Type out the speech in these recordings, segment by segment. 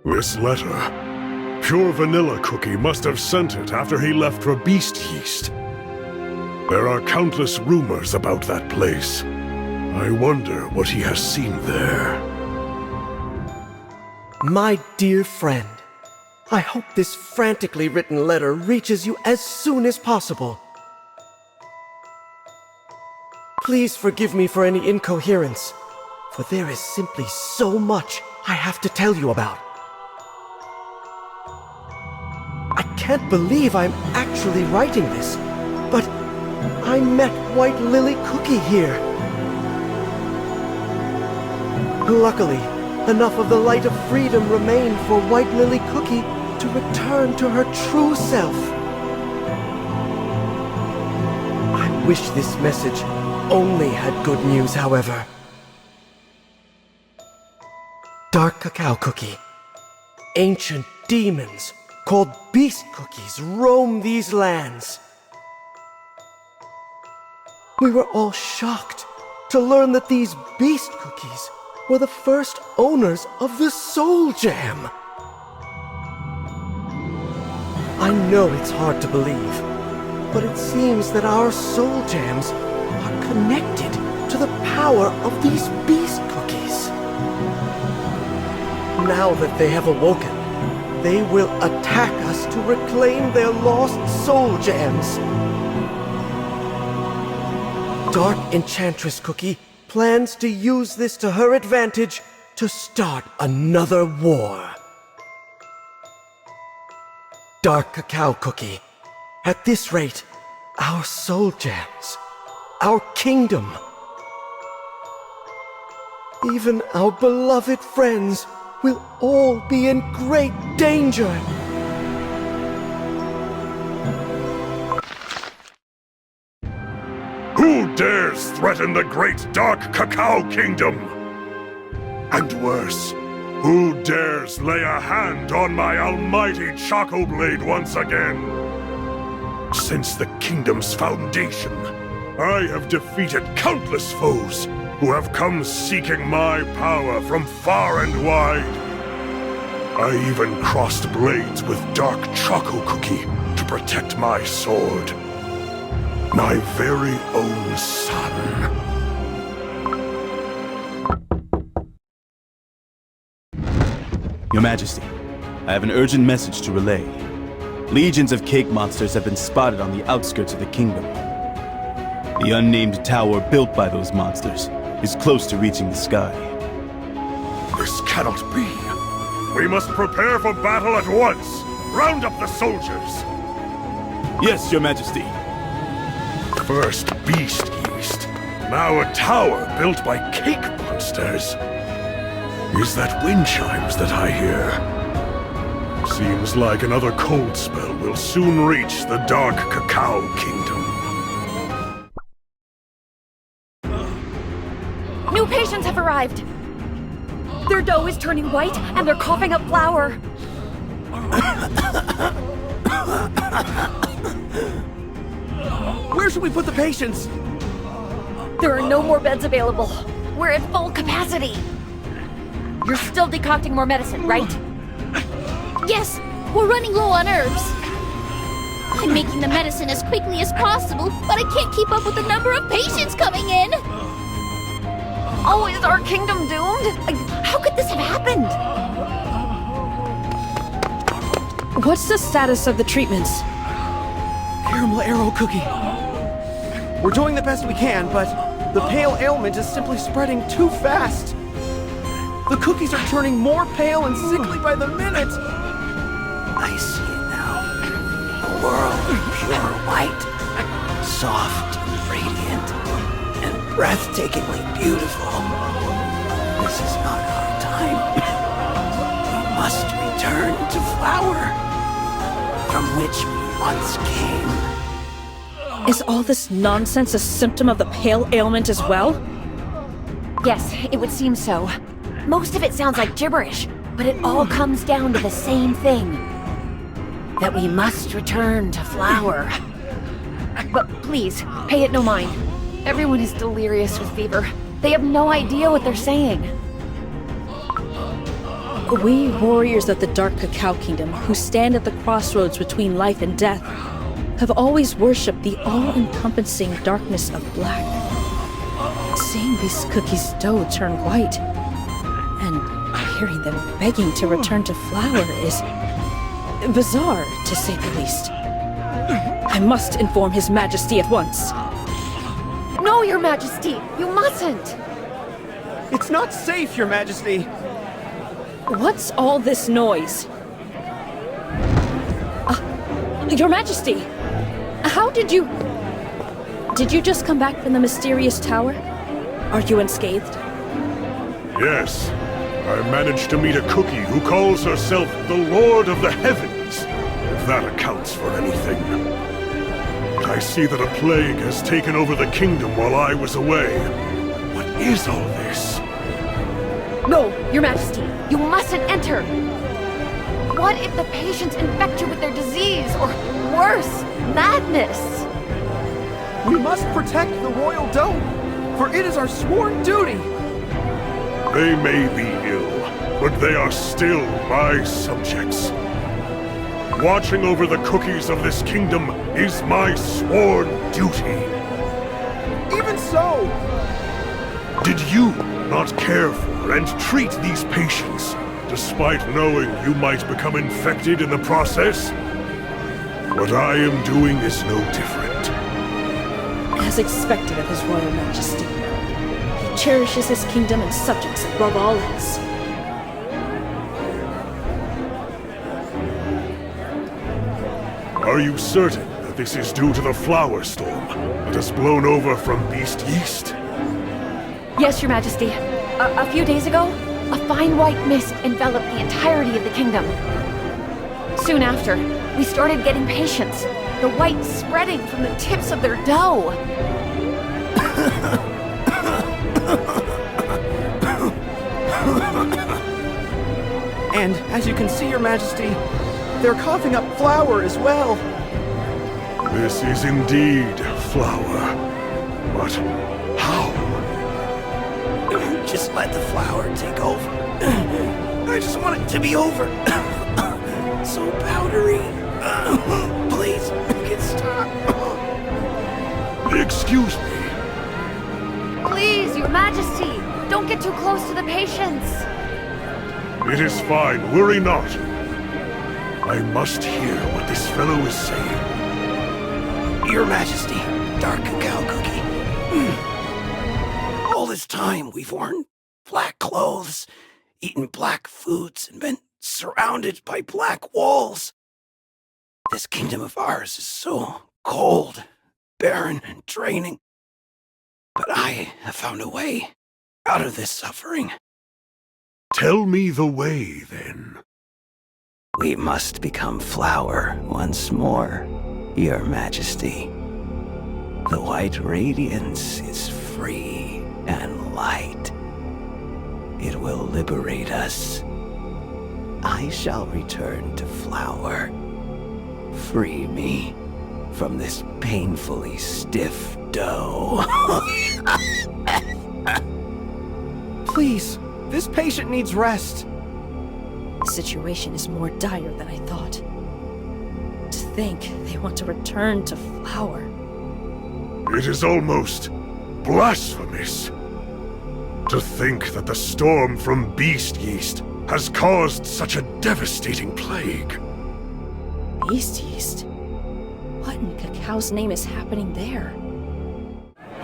This letter. Pure vanilla cookie must have sent it after he left for Beast-Yeast. There are countless rumors about that place. I wonder what he has seen there. My dear friend, I hope this frantically written letter reaches you as soon as possible. Please forgive me for any incoherence, for there is simply so much I have to tell you about. I can't believe I'm actually writing this, but I met White Lily Cookie here. Luckily, enough of the light of freedom remained for White Lily Cookie to return to her true self. I wish this message only had good news, however. Dark Cacao Cookie. Ancient demons called beast cookies roam these lands. We were all shocked to learn that these beast cookies were the first owners of the Soul Jam. I know it's hard to believe, but it seems that our Soul Jams are connected to the power of these beast cookies. Now that they have awoken, they will attack us to reclaim their lost Soul Jams. Dark Enchantress Cookie plans to use this to her advantage to start another war. Dark Cacao Cookie. At this rate, our Soul Jams, our kingdom, even our beloved friends will all be in great danger. Who dares threaten the great Dark Cacao Kingdom? And worse, who dares lay a hand on my almighty Choco Blade once again? Since the kingdom's foundation, I have defeated countless foes who have come seeking my power from far and wide. I even crossed blades with Dark Choco Cookie to protect my sword. My very own son. Your Majesty, I have an urgent message to relay. Legions of cake monsters have been spotted on the outskirts of the kingdom. The unnamed tower built by those monsters is close to reaching the sky. This cannot be. We must prepare for battle at once. Round up the soldiers. Yes, Your Majesty. First Beast-Yeast, now a tower built by cake monsters. Is that wind chimes that I hear? Seems like another cold spell will soon reach the Dark Cacao Kingdom. New patients have arrived. Their dough is turning white and they're coughing up flour. Where should we put the patients? There are no more beds available. We're at full capacity. You're still decocting more medicine, right? Yes, we're running low on herbs. I'm making the medicine as quickly as possible, but I can't keep up with the number of patients coming in. Oh, is our kingdom doomed? How could this have happened? What's the status of the treatments? Caramel Arrow Cookie. We're doing the best we can, but the pale ailment is simply spreading too fast. The cookies are turning more pale and sickly by the minute. I see it now. A world of pure white, soft and radiant, and breathtakingly beautiful. This is not our time. We must return to flower, from which we once came. Is all this nonsense a symptom of the pale ailment as well? Yes, it would seem so. Most of it sounds like gibberish, but it all comes down to the same thing. That we must return to flower. But please, pay it no mind. Everyone is delirious with fever. They have no idea what they're saying. We warriors of the Dark Cacao Kingdom, who stand at the crossroads between life and death, have always worshipped the all-encompassing darkness of black. Seeing these cookies' dough turn white, and hearing them begging to return to flour is bizarre, to say the least. I must inform His Majesty at once. No, Your Majesty! You mustn't! It's not safe, Your Majesty! What's all this noise? Your Majesty! How did you... Did you just come back from the mysterious tower? Are you unscathed? Yes. I managed to meet a cookie who calls herself the Lord of the Heavens, if that accounts for anything. I see that a plague has taken over the kingdom while I was away. What is all this? No, Your Majesty, you mustn't enter! What if the patients infect you with their disease, or worse, madness? We must protect the royal dome, for it is our sworn duty! They may be ill, but they are still my subjects. Watching over the cookies of this kingdom is my sworn duty. Even so! Did you not care for and treat these patients, despite knowing you might become infected in the process? What I am doing is no different. As expected of His Royal Majesty. He cherishes his kingdom and subjects above all else. Are you certain that this is due to the flower storm that has blown over from Beast-Yeast? Yes, Your Majesty. A few days ago, a fine white mist enveloped the entirety of the kingdom. Soon after, we started getting patients, the white spreading from the tips of their dough. And as you can see, Your Majesty, they're coughing up flour as well. This is indeed flour. But how? Just let the flour take over. I just want it to be over. So powdery. Please, make it stop. Excuse me. Please, Your Majesty, don't get too close to the patients. It is fine, worry not. I must hear what this fellow is saying. Your Majesty, Dark Cacao Cookie. All this time we've worn black clothes, eaten black foods, and been surrounded by black walls. This kingdom of ours is so cold, barren, and draining. But I have found a way out of this suffering. Tell me the way, then. We must become flour once more, Your Majesty. The white radiance is free and light. It will liberate us. I shall return to flour. Free me from this painfully stiff dough. Please, this patient needs rest. The situation is more dire than I thought. To think they want to return to flour. It is almost blasphemous to think that the storm from Beast-Yeast has caused such a devastating plague. Beast-Yeast? What in cacao's name is happening there?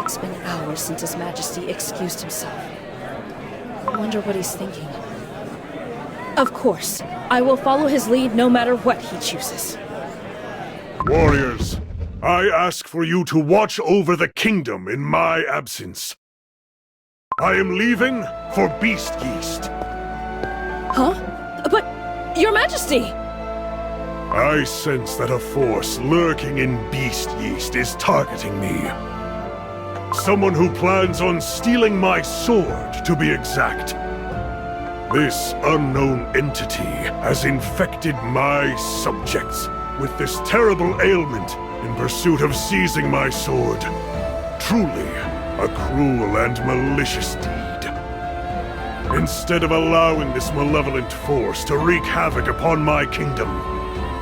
It's been hours since His Majesty excused himself. I wonder what he's thinking. Of course, I will follow his lead no matter what he chooses. Warriors, I ask for you to watch over the kingdom in my absence. I am leaving for Beast-Yeast. Huh? But, Your Majesty! I sense that a force lurking in Beast-Yeast is targeting me. Someone who plans on stealing my sword, to be exact. This unknown entity has infected my subjects with this terrible ailment in pursuit of seizing my sword. Truly, a cruel and malicious deed. Instead of allowing this malevolent force to wreak havoc upon my kingdom,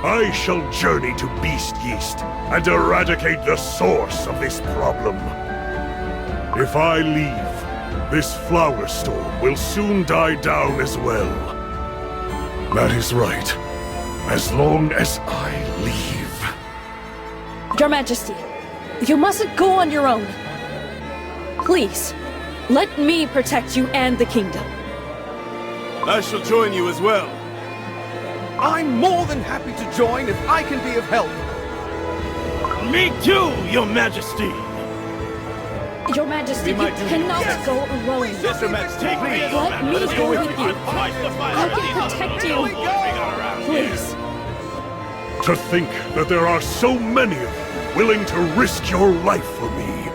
I shall journey to Beast-Yeast and eradicate the source of this problem. If I leave, this flower storm will soon die down as well. That is right. As long as I leave. Your Majesty, you mustn't go on your own. Please, let me protect you and the kingdom. I shall join you as well. I'm more than happy to join if I can be of help. Me too, Your Majesty. Your Majesty, you cannot go alone. Sister Majesty, please. Let me go with you. I can protect you. Please. To think that there are so many of you willing to risk your life for me.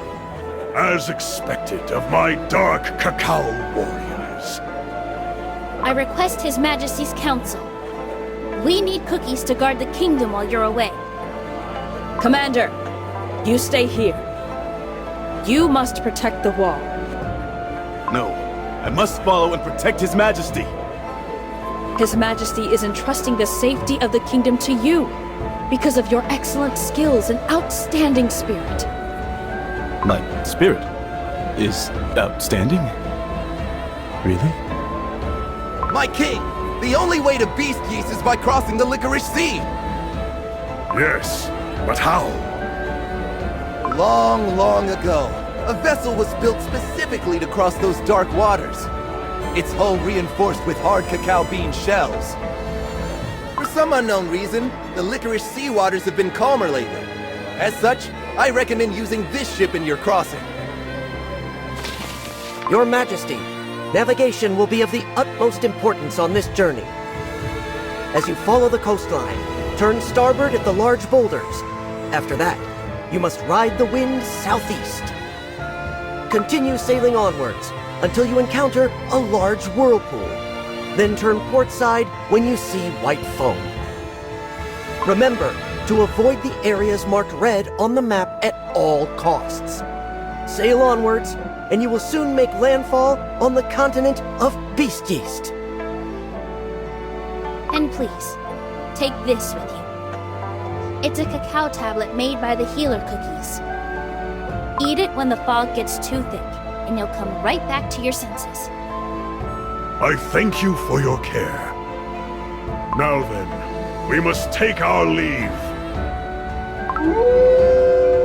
As expected of my dark cacao warriors. I request His Majesty's counsel. We need cookies to guard the kingdom while you're away. Commander, you stay here. You must protect the wall. No, I must follow and protect His Majesty. His Majesty is entrusting the safety of the kingdom to you because of your excellent skills and outstanding spirit. My spirit is outstanding? Really? My king, the only way to Beast-Yeast is by crossing the Licorice Sea. Yes, but how? Long, long ago, a vessel was built specifically to cross those dark waters. Its hull reinforced with hard cacao bean shells. For some unknown reason, the Licorice Sea waters have been calmer lately. As such, I recommend using this ship in your crossing. Your Majesty, navigation will be of the utmost importance on this journey. As you follow the coastline, turn starboard at the large boulders. After that, you must ride the wind southeast. Continue sailing onwards until you encounter a large whirlpool. Then turn port side when you see white foam. Remember to avoid the areas marked red on the map at all costs. Sail onwards, and you will soon make landfall on the continent of Beast-Yeast. And please, take this with you. It's a cacao tablet made by the healer cookies. Eat it when the fog gets too thick, and you'll come right back to your senses. I thank you for your care. Now then, we must take our leave.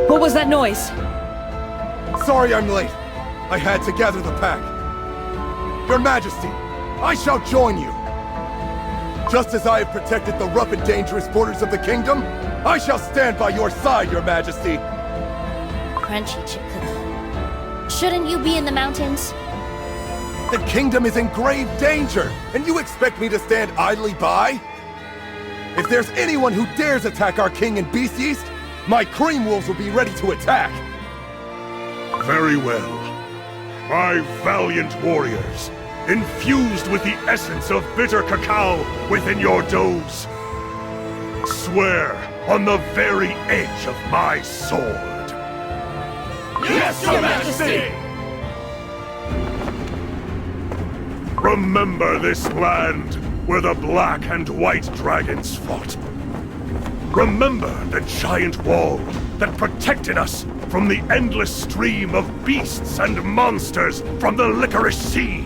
What was that noise? Sorry I'm late. I had to gather the pack. Your Majesty, I shall join you. Just as I have protected the rough and dangerous borders of the kingdom, I shall stand by your side, Your Majesty. Crunchy chip cookie. Shouldn't you be in the mountains? The kingdom is in grave danger, and you expect me to stand idly by? If there's anyone who dares attack our king in Beast-Yeast, my cream wolves will be ready to attack. Very well. My valiant warriors, infused with the essence of bitter cacao within your doughs, swear on the very edge of my sword. Yes, Your Majesty! Remember this land where the black and white dragons fought. Remember the giant wall that protected us from the endless stream of beasts and monsters from the Licorice Sea.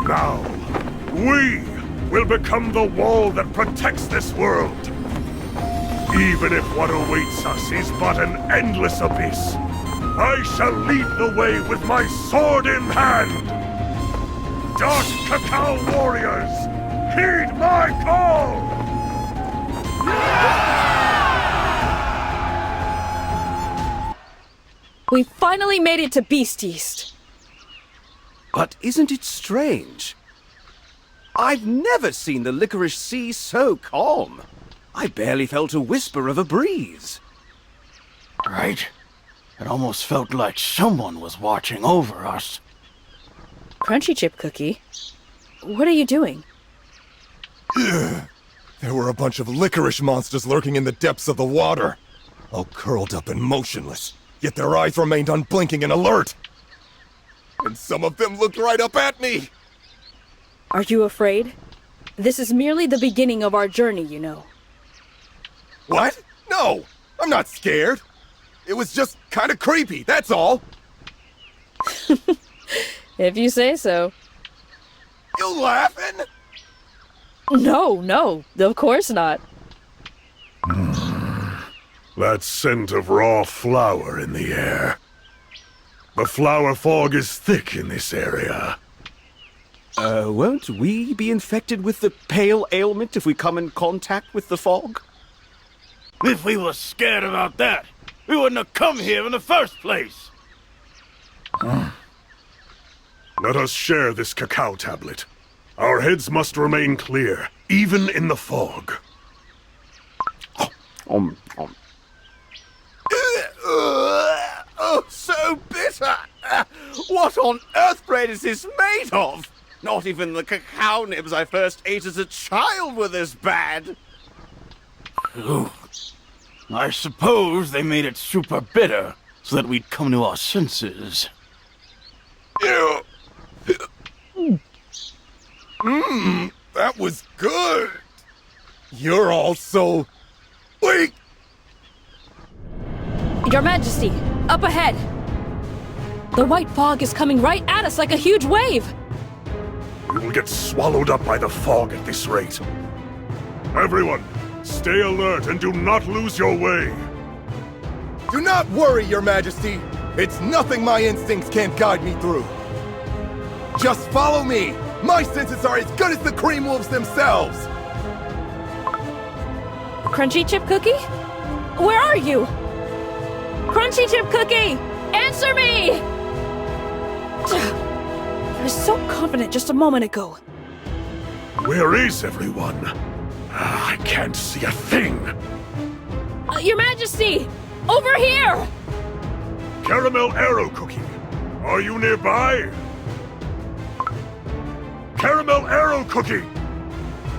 Now, we will become the wall that protects this world. Even if what awaits us is but an endless abyss, I shall lead the way with my sword in hand. Dark Cacao Warriors, heed my call! We finally made it to Beast-Yeast. But isn't it strange? I've never seen the Licorice Sea so calm. I barely felt a whisper of a breeze. Right? It almost felt like someone was watching over us. Crunchy chip cookie? What are you doing? There were a bunch of licorice monsters lurking in the depths of the water. All curled up and motionless, yet their eyes remained unblinking and alert. and some of them looked right up at me! Are you afraid? This is merely the beginning of our journey, you know. What? No! I'm not scared! It was just kinda creepy, that's all! If you say so. You laughing? No, of course not. That scent of raw flour in the air. The flour fog is thick in this area. Won't we be infected with the pale ailment if we come in contact with the fog? If we were scared about that, we wouldn't have come here in the first place. Let us share this cacao tablet. Our heads must remain clear, even in the fog. Oh, so bitter! What on earth bread is this made of? Not even the cacao nibs I first ate as a child were this bad. Ooh. I suppose they made it super bitter, so that we'd come to our senses. That was good! You're all so... weak! Your Majesty, up ahead! The white fog is coming right at us like a huge wave! We will get swallowed up by the fog at this rate. Everyone, stay alert and do not lose your way. Do not worry, Your Majesty! It's nothing my instincts can't guide me through. Just follow me! My senses are as good as the cream wolves themselves! Crunchy Chip Cookie? Where are you? Crunchy Chip Cookie! Answer me! I was so confident just a moment ago. Where is everyone? I can't see a thing. Your Majesty! Over here! Caramel Arrow Cookie, are you nearby? Caramel Arrow Cookie!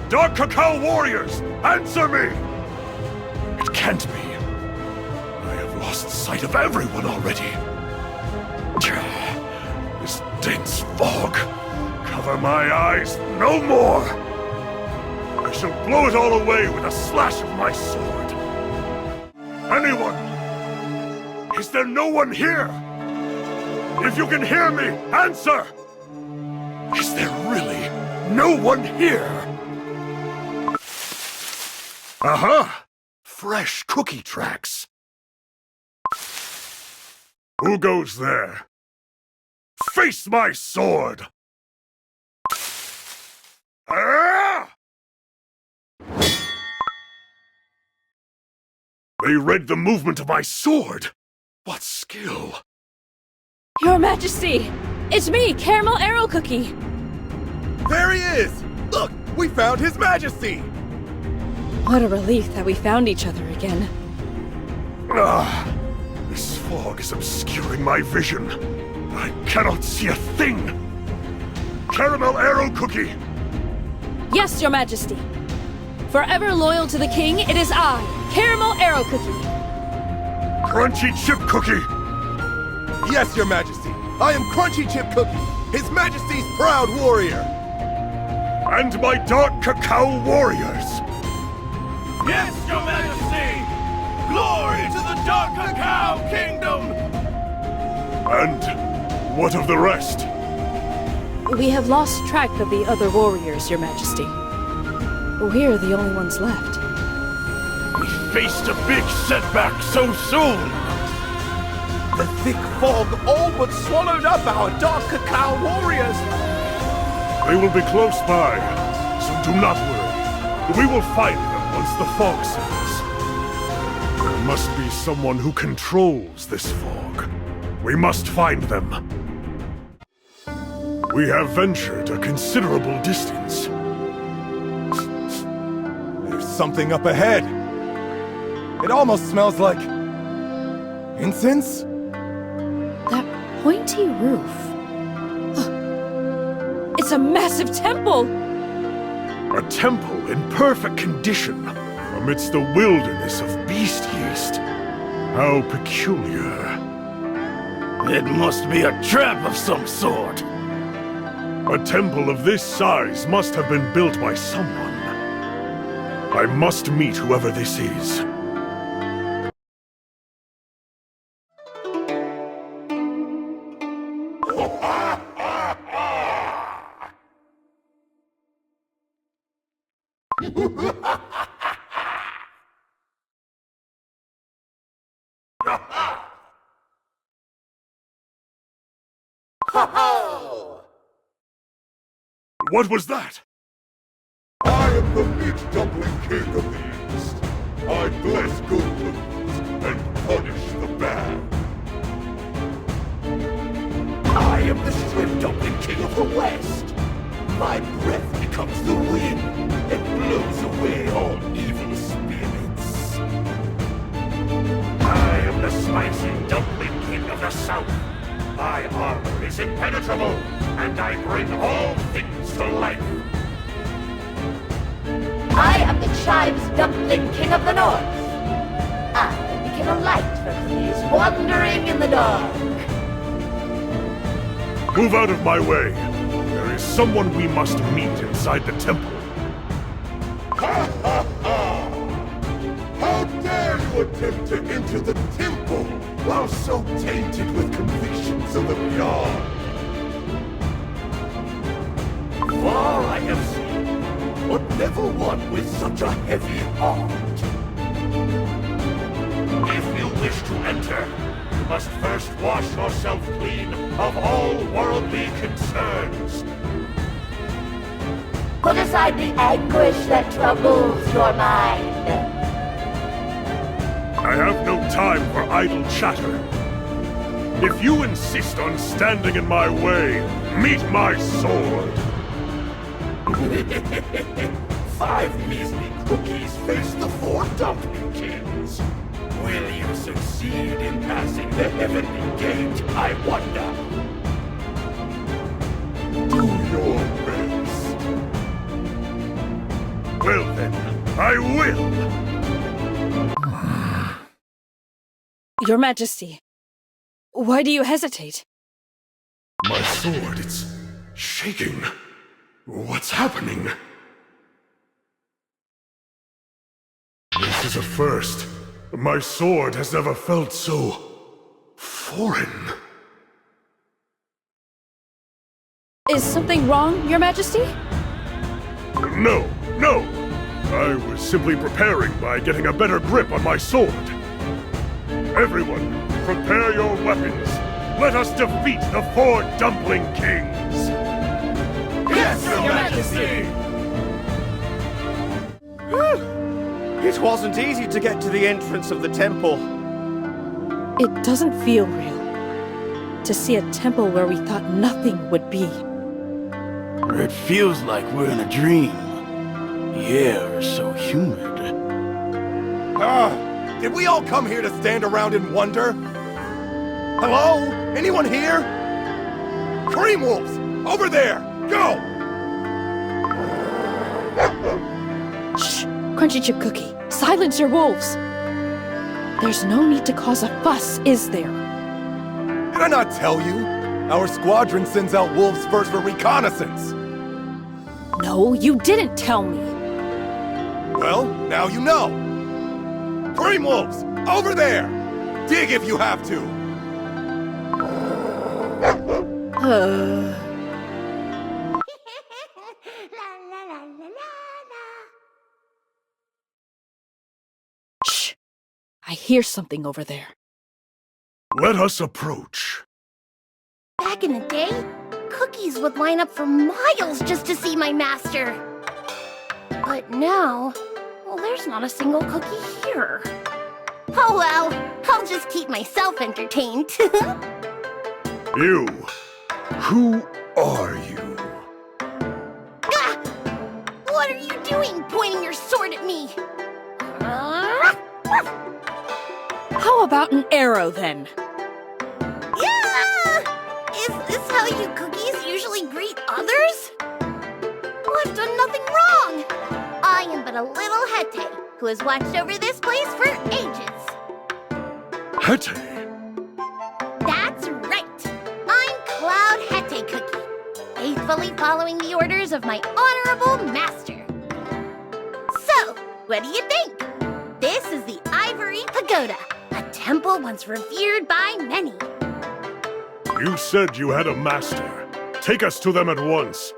Dark Cacao Warriors, answer me! It can't be. I have lost sight of everyone already. This dense fog. Cover my eyes no more. I shall blow it all away with a slash of my sword. Anyone? Is there no one here? If you can hear me, answer! Is there really no one here? Aha! Fresh cookie tracks. Who goes there? Face my sword! Ah! They read the movement of my sword. What skill? Your Majesty! It's me, Caramel Arrow Cookie! There he is! Look, we found His Majesty! What a relief that we found each other again. This fog is obscuring my vision. I cannot see a thing. Caramel Arrow Cookie! Yes, Your Majesty. Forever loyal to the king, it is I, Caramel Arrow Cookie. Crunchy Chip Cookie! Yes, Your Majesty. I am Crunchy Chip Cookie, His Majesty's proud warrior. And my Dark Cacao Warriors! Yes, Your Majesty! Glory to the Dark Cacao Kingdom! And what of the rest? We have lost track of the other warriors, Your Majesty. We're the only ones left. We faced a big setback so soon! The thick fog all but swallowed up our Dark Cacao Warriors! They will be close by, so do not worry. We will find them once the fog settles. There must be someone who controls this fog. We must find them. We have ventured a considerable distance. There's something up ahead. It almost smells like... incense? That pointy roof. It's a massive temple! A temple in perfect condition, amidst the wilderness of Beast-Yeast. How peculiar. It must be a trap of some sort. A temple of this size must have been built by someone. I must meet whoever this is. What was that? I am the meat dumpling king of the East. I bless good foods and punish the bad. I am the shrimp dumpling king of the West. My breath becomes the wind and blows away all evil spirits. I am the spicy dumpling king of the South. My armor is impenetrable, and I bring all things to life. I am the chive's dumpling king of the north. I became a light for these wandering in the dark. Move out of my way. There is someone we must meet inside the temple. Ha ha ha! How dare you attempt to enter the temple while so tainted with convictions of the beyond? Far I have seen, but never one with such a heavy heart. If you wish to enter, you must first wash yourself clean of all worldly concerns. Put aside the anguish that troubles your mind. I have no time for idle chatter. If you insist on standing in my way, meet my sword. 5 measly cookies face the 4 dumpling kings. Will you succeed in passing the heavenly gate, I wonder? Do your best. Well then, I will! Your Majesty, why do you hesitate? My sword, it's shaking. What's happening? This is a first. My sword has never felt so foreign. Is something wrong, Your Majesty? No, no! I was simply preparing by getting a better grip on my sword. Everyone, prepare your weapons. Let us defeat the 4 dumpling kings! Yes, Your Majesty! It wasn't easy to get to the entrance of the temple. It doesn't feel real to see a temple where we thought nothing would be. It feels like we're in a dream. The air is so humid. Did we all come here to stand around and wonder? Hello? Anyone here? Cream wolves! Over there! Go! Shh! Crunchy Chip Cookie, silence your wolves! There's no need to cause a fuss, is there? Did I not tell you? Our squadron sends out wolves first for reconnaissance. No, you didn't tell me. Well, now you know. Cream wolves! Over there! Dig if you have to! Shh! I hear something over there. Let us approach. Back in the day, cookies would line up for miles just to see my master. But now, well, there's not a single cookie here. Oh well, I'll just keep myself entertained. You. Who are you? Ah! What are you doing, pointing your sword at me? How about an arrow, then? Yeah! Is this how you cookies usually greet others? Well, I've done nothing wrong. I am but a little Haetae, who has watched over this place for ages. Haetae? That's right. faithfully following the orders of my honorable master. So, what do you think? This is the Ivory Pagoda, a temple once revered by many. You said you had a master. Take us to them at once.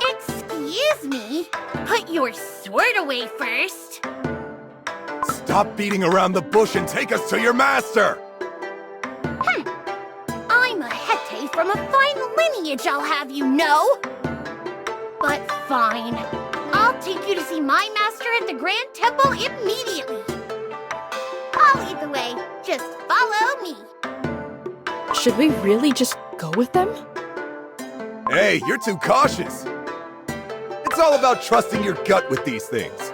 Excuse me? Put your sword away first. Stop beating around the bush and take us to your master! I'm a Haetae from a fine lineage, I'll have you know. But fine. I'll take you to see my master at the Grand Temple immediately. I'll lead the way. Just follow me. Should we really just go with them? Hey, you're too cautious. It's all about trusting your gut with these things.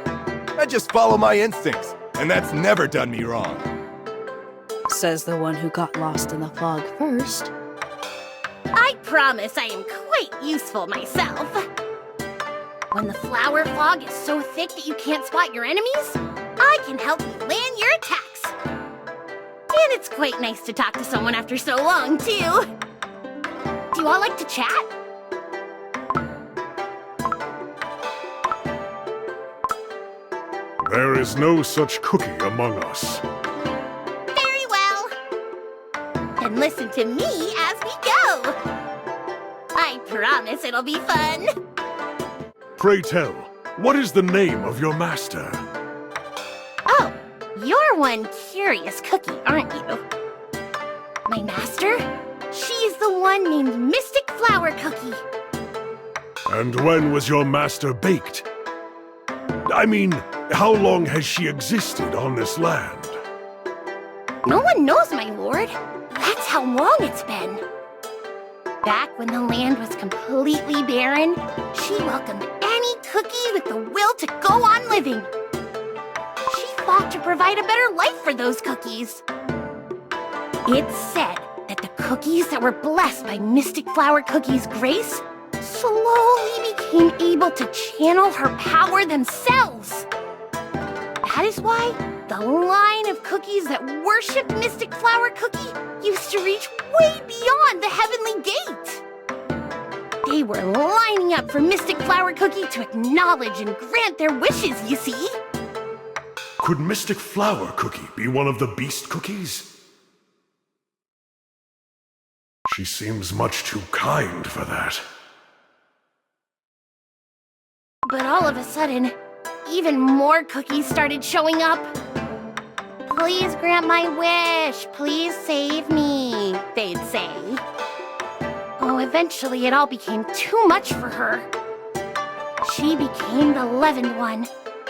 I just follow my instincts, and that's never done me wrong. Says the one who got lost in the fog first. I promise I am quite useful myself. When the flower fog is so thick that you can't spot your enemies, I can help you land your attacks. And it's quite nice to talk to someone after so long, too. Do you all like to chat? There is no such cookie among us. Very well. Then listen to me as we go. I promise it'll be fun. Pray tell, what is the name of your master? Oh, you're one curious cookie, aren't you? My master? She's the one named Mystic Flower Cookie. And when was your master baked? I mean, how long has she existed on this land? No one knows, my lord. That's how long it's been. Back when the land was completely barren, she welcomed any cookie with the will to go on living. She fought to provide a better life for those cookies. It's said that the cookies that were blessed by Mystic Flower Cookie's grace slowly became able to channel her power themselves. That is why the line of cookies that worshipped Mystic Flower Cookie used to reach way beyond the heavenly gate. They were lining up for Mystic Flower Cookie to acknowledge and grant their wishes, you see. Could Mystic Flower Cookie be one of the beast cookies? She seems much too kind for that. But all of a sudden, even more cookies started showing up. Please grant my wish. Please save me, they'd say. Oh, eventually it all became too much for her. She became the 11th one,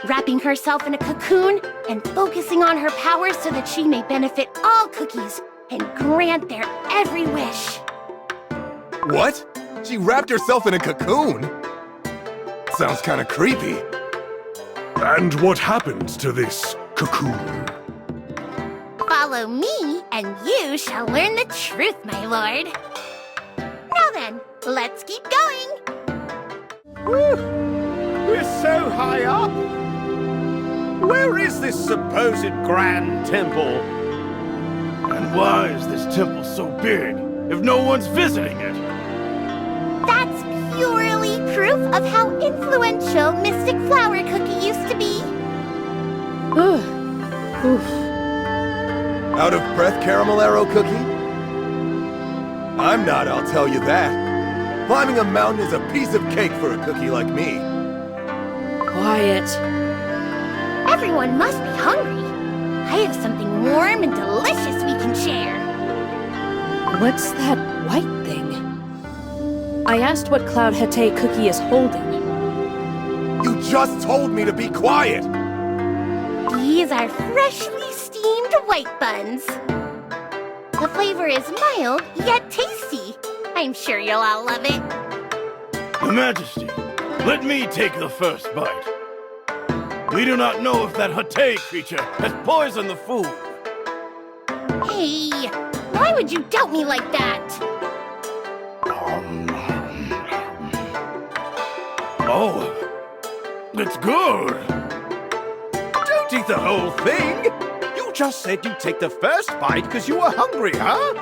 wrapping herself in a cocoon and focusing on her powers so that she may benefit all cookies and grant their every wish. What? She wrapped herself in a cocoon? Sounds kinda creepy. And what happened to this cocoon? Follow me, and you shall learn the truth, my lord. Now then, let's keep going. We're so high up. Where is this supposed grand temple? And why is this temple so big if no one's visiting it? That's purely proof of how influential Mystic Flower Cookie used to be. Oof. Out of breath, Caramel Arrow Cookie? I'm not, I'll tell you that. Climbing a mountain is a piece of cake for a cookie like me. Quiet. Everyone must be hungry. I have something warm and delicious we can share. What's that white thing? I asked what Cloud Haetae Cookie is holding. You just told me to be quiet! These are freshly steamed white buns. The flavor is mild, yet tasty. I'm sure you'll all love it. Your Majesty, let me take the first bite. We do not know if that Haetae creature has poisoned the food. Hey, why would you doubt me like that? Oh, it's good. Don't eat the whole thing. You just said you'd take the first bite because you were hungry, huh?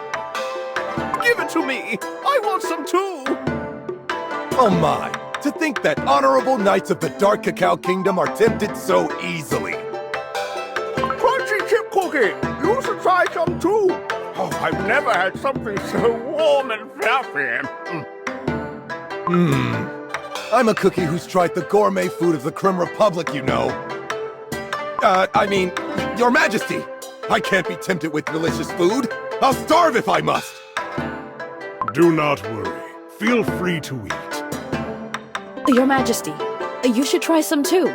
Give it to me. I want some too. Oh my, to think that honorable knights of the Dark Cacao Kingdom are tempted so easily. Crunchy chip cookie! You should try some too! Oh, I've never had something so warm and fluffy. I'm a cookie who's tried the gourmet food of the Krim Republic, you know. I mean, Your Majesty! I can't be tempted with delicious food. I'll starve if I must. Do not worry. Feel free to eat. Your Majesty, you should try some too.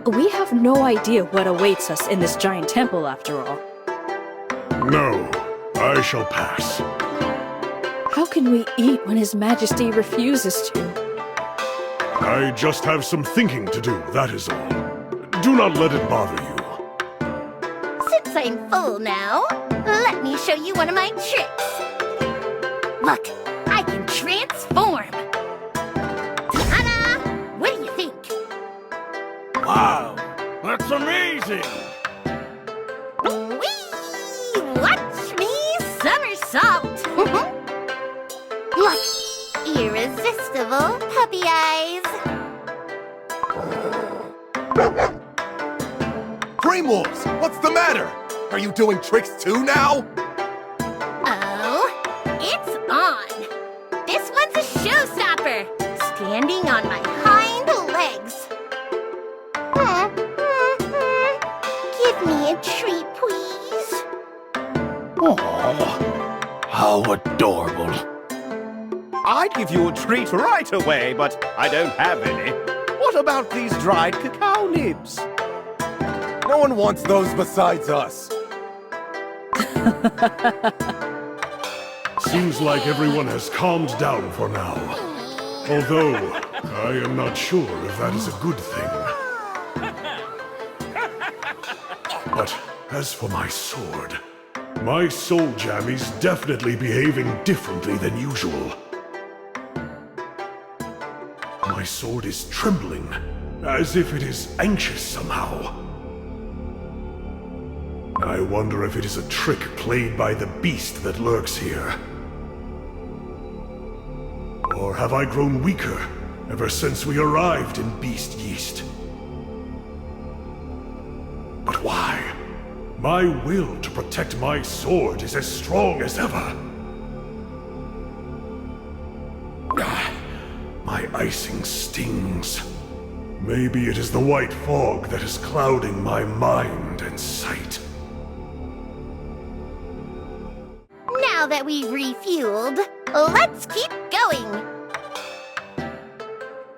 We have no idea what awaits us in this giant temple, after all. No, I shall pass. How can we eat when His Majesty refuses to? I just have some thinking to do, that is all. Do not let it bother you. Since I'm full now, let me show you one of my tricks. Look, I can transform. Ta-da! What do you think? Wow, that's amazing! Whee! Watch me somersault! Look, irresistible puppy eyes. Cream Wolves, what's the matter? Are you doing tricks too now? Oh, it's on. This one's a showstopper, standing on my hind legs. Give me a treat, please. Oh, how adorable. I'd give you a treat right away, but I don't have any. What about these dried cacao nibs? No one wants those besides us. Seems like everyone has calmed down for now. Although, I am not sure if that is a good thing. But as for my sword, my soul jam is definitely behaving differently than usual. My sword is trembling, as if it is anxious somehow. I wonder if it is a trick played by the beast that lurks here. Or have I grown weaker ever since we arrived in Beast-Yeast? But why? My will to protect my sword is as strong as ever. My icing stings. Maybe it is the white fog that is clouding my mind and sight. Now that we've refueled, let's keep going.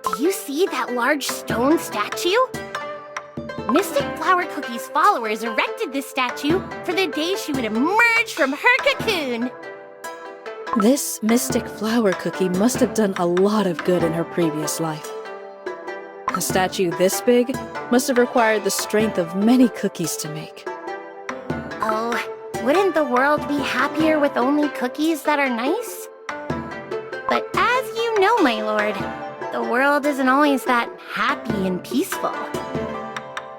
Do you see that large stone statue? Mystic Flower Cookie's followers erected this statue for the day she would emerge from her cocoon. This Mystic Flower Cookie must have done a lot of good in her previous life. A statue this big must have required the strength of many cookies to make. Oh, wouldn't the world be happier with only cookies that are nice? But as you know, my lord, the world isn't always that happy and peaceful.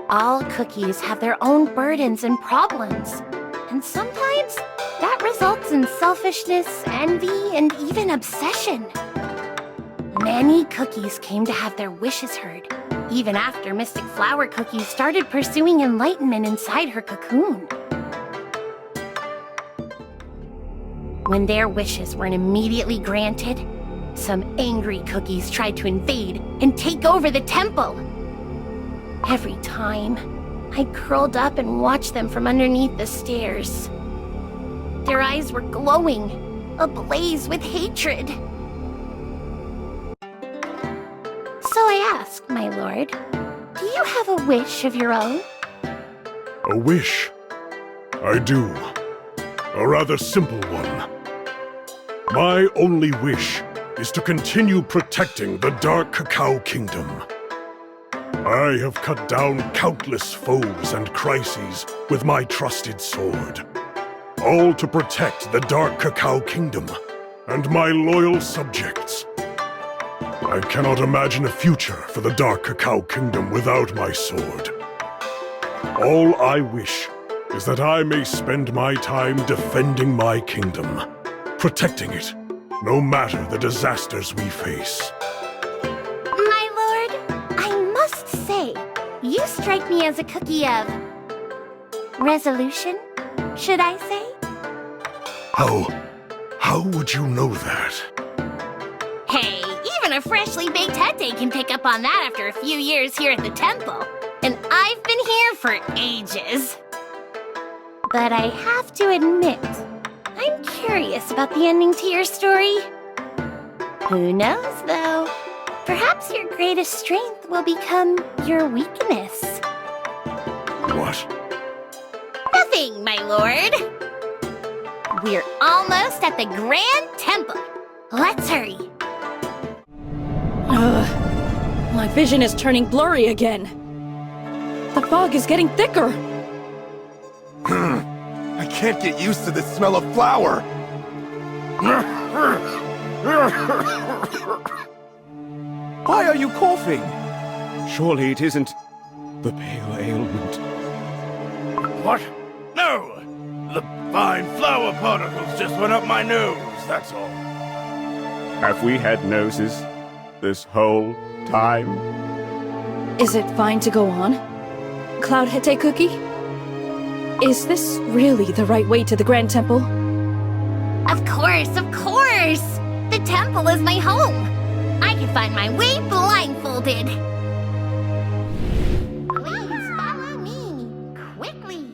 All cookies have their own burdens and problems, and sometimes that results in selfishness, envy, and even obsession. Many cookies came to have their wishes heard, even after Mystic Flower Cookie started pursuing enlightenment inside her cocoon. When their wishes weren't immediately granted, some angry cookies tried to invade and take over the temple. Every time, I curled up and watched them from underneath the stairs. Their eyes were glowing, ablaze with hatred. So I asked, my lord, do you have a wish of your own? A wish? I do. A rather simple one. My only wish is to continue protecting the Dark Cacao Kingdom. I have cut down countless foes and crises with my trusted sword. All to protect the Dark Cacao Kingdom and my loyal subjects. I cannot imagine a future for the Dark Cacao Kingdom without my sword. All I wish is that I may spend my time defending my kingdom, protecting it, no matter the disasters we face. You strike me as a cookie of... resolution, should I say? How would you know that? Hey, even a freshly baked Haetae can pick up on that after a few years here at the temple. And I've been here for ages. But I have to admit, I'm curious about the ending to your story. Who knows, though? Perhaps your greatest strength will become your weakness. What? Nothing, my lord. We're almost at the Grand Temple. Let's hurry. My vision is turning blurry again. The fog is getting thicker. I can't get used to the smell of flour. Why are you coughing? Surely it isn't the pale ailment. What? No! The fine flour particles just went up my nose, that's all. Have we had noses this whole time? Is it fine to go on? Cloud Haetae Cookie? Is this really the right way to the Grand Temple? Of course, of course! The temple is my home. I can find my way blindfolded. Please follow me, quickly.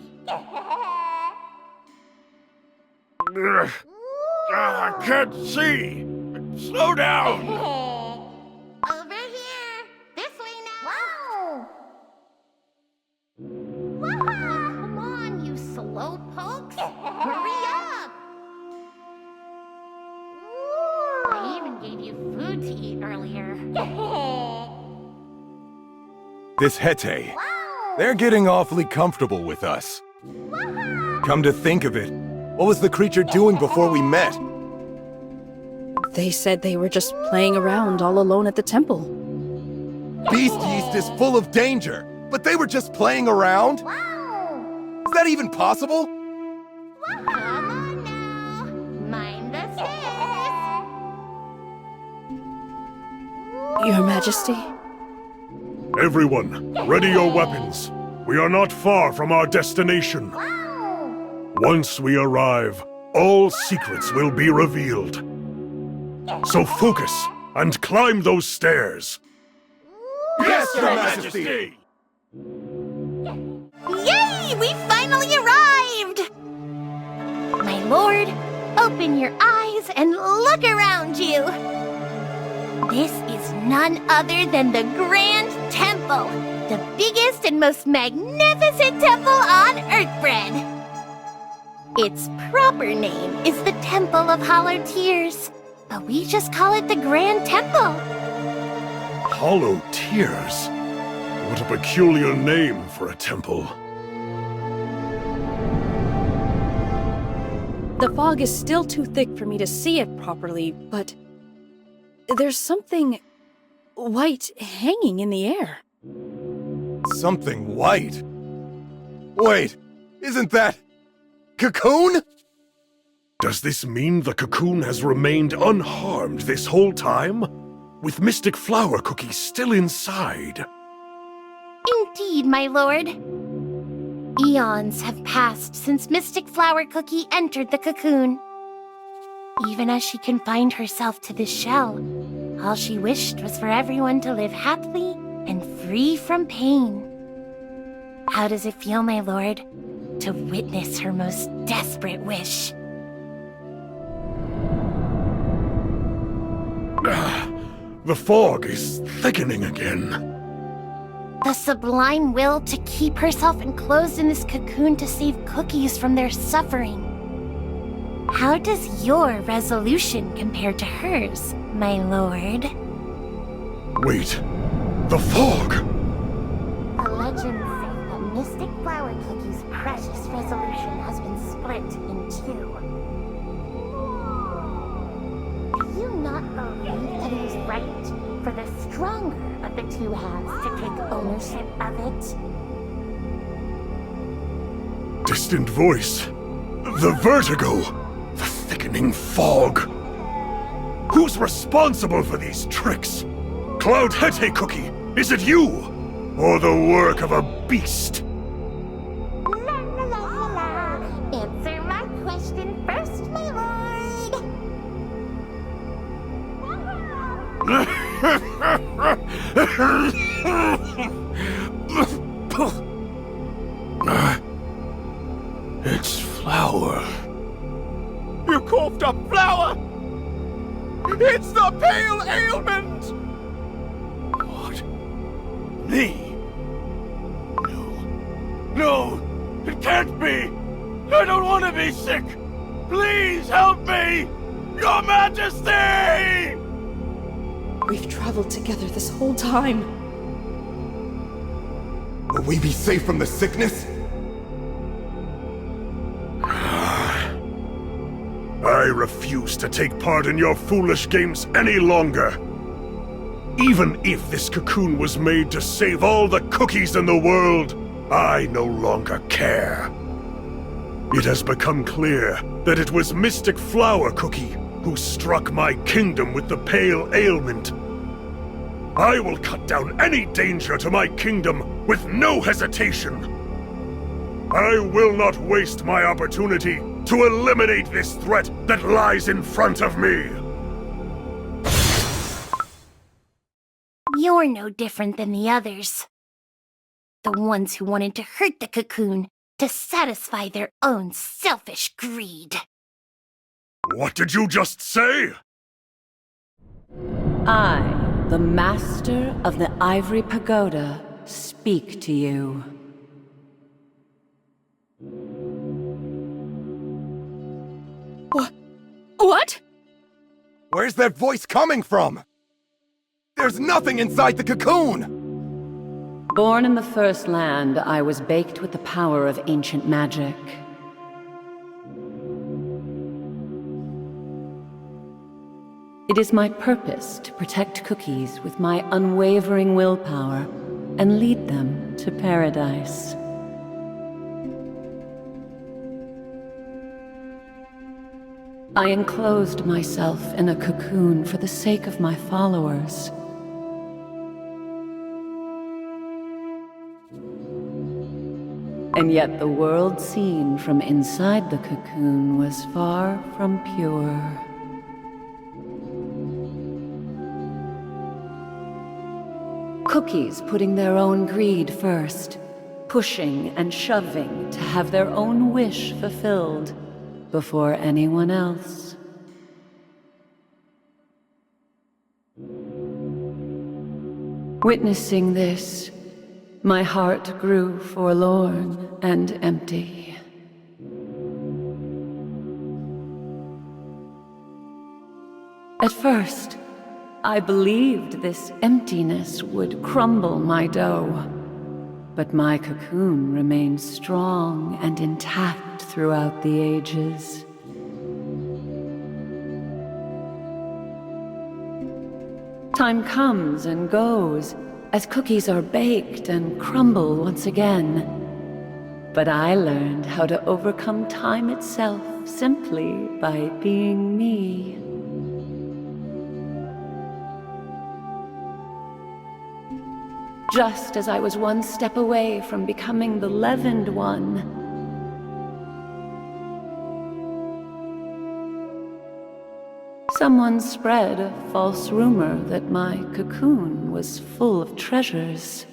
I can't see! Slow down! Over here! This way now! Wow! Come on, you slow pokes! Hurry up! I even gave you food to eat earlier. This Haetae, they're getting awfully comfortable with us. Come to think of it, what was the creature doing before we met? They said they were just playing around all alone at the temple. Beast-Yeast is full of danger, but they were just playing around? Is that even possible? Come on now! Mind the stairs! Your Majesty? Everyone, ready your weapons. We are not far from our destination. Once we arrive, all secrets will be revealed. So focus and climb those stairs. Yes, Your Majesty! Yay! We finally arrived! My lord, open your eyes and look around you. This is none other than the Grand Temple, the biggest and most magnificent temple on Earthbread. Its proper name is the Temple of Hollow Tears, but we just call it the Grand Temple. Hollow Tears? What a peculiar name for a temple. The fog is still too thick for me to see it properly, but there's something white hanging in the air. Something white? Wait, isn't that... cocoon? Does this mean the cocoon has remained unharmed this whole time? With mystic flour cookies still inside? Indeed, my lord. Eons have passed since Mystic Flower Cookie entered the cocoon. Even as she confined herself to this shell, all she wished was for everyone to live happily and free from pain. How does it feel, my lord, to witness her most desperate wish? The fog is thickening again. The sublime will to keep herself enclosed in this cocoon to save cookies from their suffering. How does your resolution compare to hers, my lord? Wait, the fog! The legends say that Mystic Flower Cookie's precious resolution has been split in two. Do you not believe that it is right for the stronger of the two halves to take ownership of it? Distant voice. The vertigo. The thickening fog. Who's responsible for these tricks? Cloud Haetae Cookie, is it you? or the work of a beast? Answer my question first, my lord. It's flour. You coughed up flour! It's the pale ailment! What? Me? No, it can't be! I don't want to be sick! Please help me! Your Majesty! We've traveled together this whole time. Will we be safe from the sickness? I refuse to take part in your foolish games any longer. Even if this cocoon was made to save all the cookies in the world, I no longer care. It has become clear that it was Mystic Flower Cookie who struck my kingdom with the pale ailment. I will cut down any danger to my kingdom with no hesitation. I will not waste my opportunity to eliminate this threat that lies in front of me. You're no different than the others. The ones who wanted to hurt the cocoon to satisfy their own selfish greed. What did you just say? I, the master of the Ivory Pagoda, speak to you. What? Where's that voice coming from? There's nothing inside the cocoon! Born in the First Land, I was baked with the power of ancient magic. It is my purpose to protect cookies with my unwavering willpower and lead them to paradise. I enclosed myself in a cocoon for the sake of my followers. And yet the world seen from inside the cocoon was far from pure. Cookies putting their own greed first, pushing and shoving to have their own wish fulfilled before anyone else. Witnessing this, my heart grew forlorn and empty. At first, I believed this emptiness would crumble my dough, but my cocoon remained strong and intact throughout the ages. Time comes and goes as cookies are baked and crumble once again. But I learned how to overcome time itself simply by being me. Just as I was one step away from becoming the leavened one, someone spread a false rumor that my cocoon was full of treasures.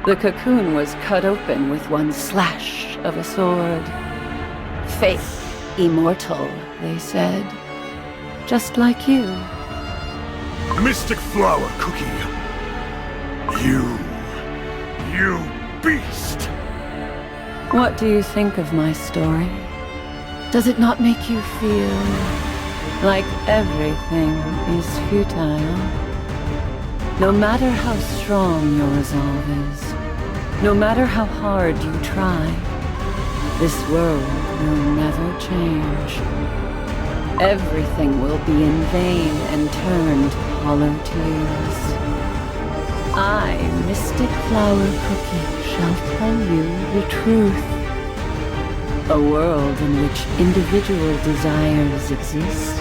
The cocoon was cut open with one slash of a sword. Faith immortal, they said. Just like you. Mystic Flower Cookie. You beast! What do you think of my story? Does it not make you feel like everything is futile? No matter how strong your resolve is, no matter how hard you try, this world will never change. Everything will be in vain and turned hollow tears. I, Mystic Flower Cookie, shall tell you the truth. A world in which individual desires exist,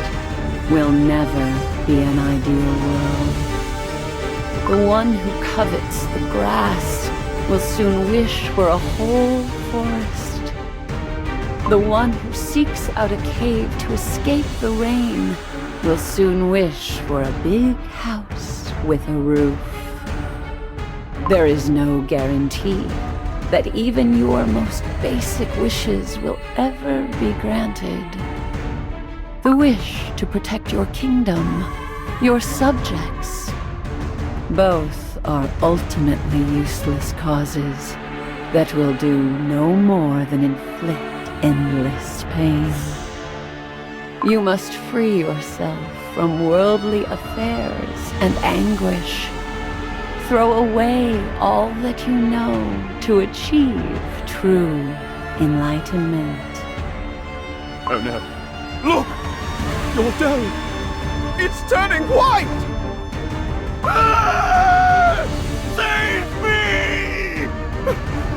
will never be an ideal world. The one who covets the grass will soon wish for a whole forest. The one who seeks out a cave to escape the rain will soon wish for a big house with a roof. There is no guarantee that even your most basic wishes will ever be granted. The wish to protect your kingdom, your subjects, both are ultimately useless causes that will do no more than inflict endless pain. You must free yourself from worldly affairs and anguish. Throw away all that you know to achieve true enlightenment. Oh no. Look! Your dome! It's turning white! Ah! Save me!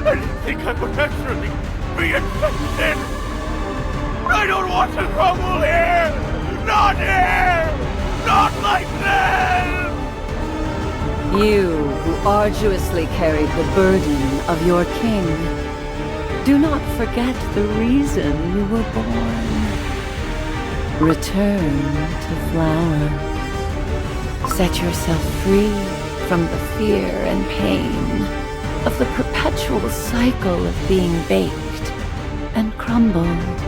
I didn't think I would actually be infected! I don't want to crumble here! Not here! Not like this! You who arduously carried the burden of your king, do not forget the reason you were born. Return to flower. Set yourself free from the fear and pain of the perpetual cycle of being baked and crumbled.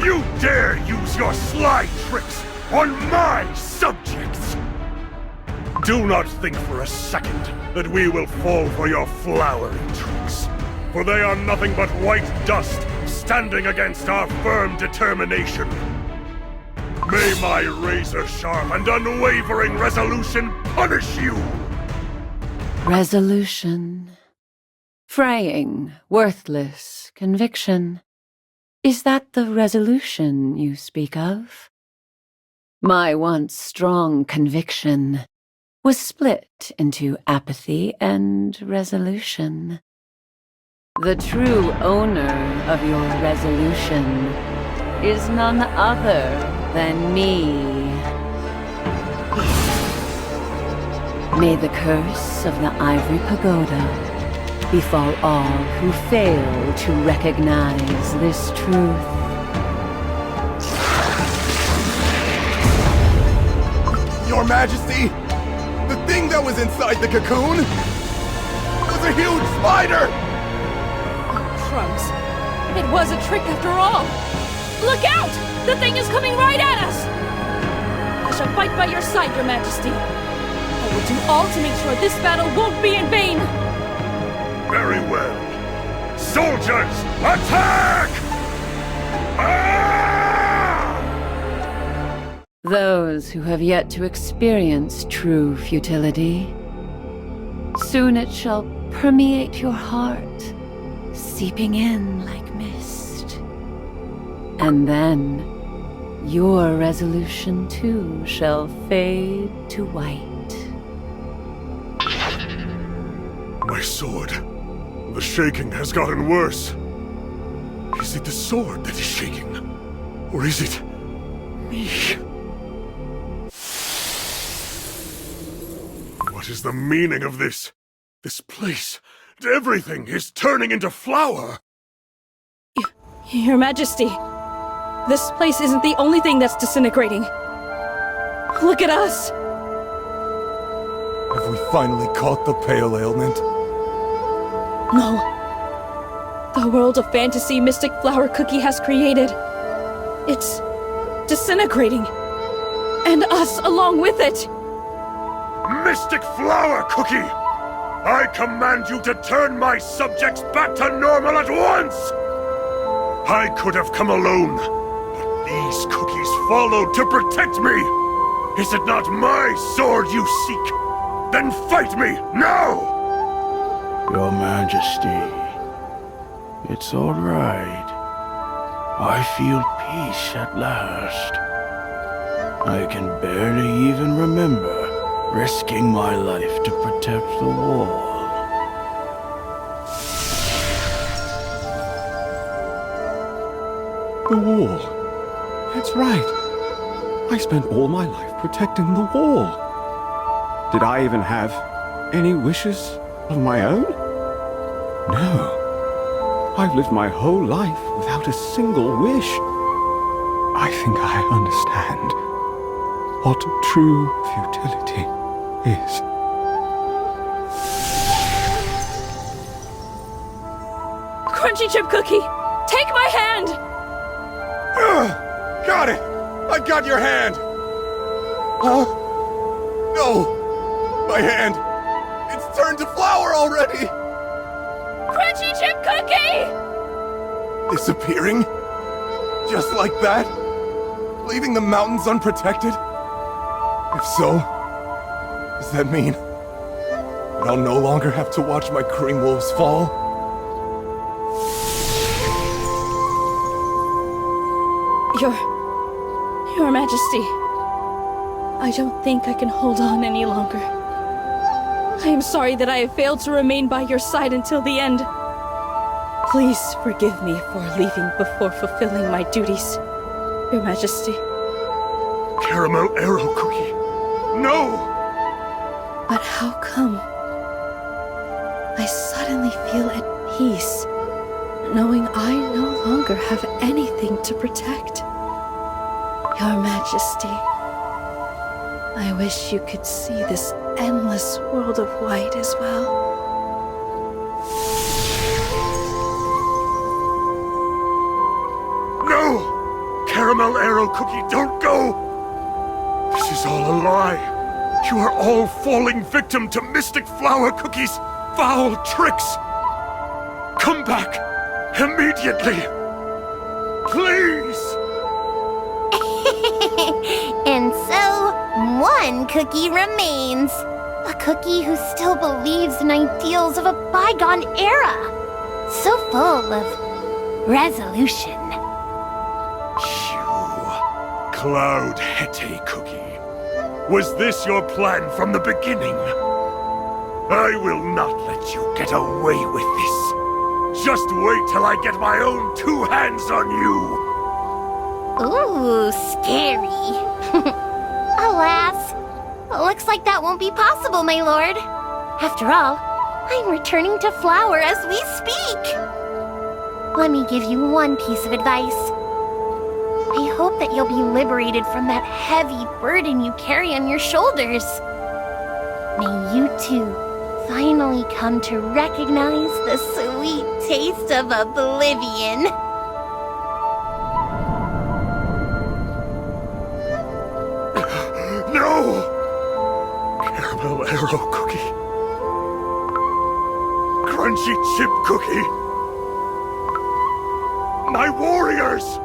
You dare use your sly tricks on my subjects! Do not think for a second that we will fall for your flowery tricks, for they are nothing but white dust standing against our firm determination. May my razor-sharp and unwavering resolution punish you! Resolution. Fraying, worthless conviction. Is that the resolution you speak of? My once strong conviction was split into apathy and resolution. The true owner of your resolution is none other than me. May the curse of the Ivory Pagoda befall all who fail to recognize this truth. Your Majesty, the thing that was inside the cocoon was a huge spider! Crumbs. It was a trick after all. Look out! The thing is coming right at us! I shall fight by your side, Your Majesty. I will do all to make sure this battle won't be in vain. Very well. Soldiers, attack! Ah! Those who have yet to experience true futility, soon it shall permeate your heart, seeping in like mist. And then, your resolution too shall fade to white. My sword. The shaking has gotten worse. Is it the sword that is shaking? Or is it me? What is the meaning of this? This place, everything is turning into flour! Your Majesty, this place isn't the only thing that's disintegrating. Look at us! Have we finally caught the pale ailment? No. The world of fantasy Mystic Flower Cookie has created. It's disintegrating. And us along with it! Mystic Flower Cookie! I command you to turn my subjects back to normal at once! I could have come alone, but these cookies followed to protect me! Is it not my sword you seek? Then fight me, now! Your Majesty, it's all right. I feel peace at last. I can barely even remember risking my life to protect the wall. The wall. That's right. I spent all my life protecting the wall. Did I even have any wishes of my own? No. I've lived my whole life without a single wish. I think I understand what true futility is. Crunchy chip cookie, take my hand! Got it! I got your hand! Huh? No! My hand! It's turned to flour already! Crunchy chip cookie! Disappearing? Just like that? Leaving the mountains unprotected? If so, does that mean that I'll no longer have to watch my cream wolves fall? Your Majesty, I don't think I can hold on any longer. I am sorry that I have failed to remain by your side until the end. Please forgive me for leaving before fulfilling my duties, Your Majesty. Caramel arrow cookie. No! But how come I suddenly feel at peace, knowing I no longer have anything to protect? Your Majesty, I wish you could see this endless world of white as well. No! Caramel arrow cookie, don't go! This is all a lie. You are all falling victim to Mystic Flower Cookie's foul tricks. Come back immediately. Please! And so, one cookie remains. A cookie who still believes in ideals of a bygone era. So full of resolution. You, Cloud Haetae cookie. Was this your plan from the beginning? I will not let you get away with this. Just wait till I get my own two hands on you. Ooh, scary. Alas, looks like that won't be possible, my lord. After all, I'm returning to flower as we speak. Let me give you one piece of advice. I hope that you'll be liberated from that heavy burden you carry on your shoulders. May you too finally come to recognize the sweet taste of oblivion. Caramel arrow cookie. Crunchy chip cookie. My warriors!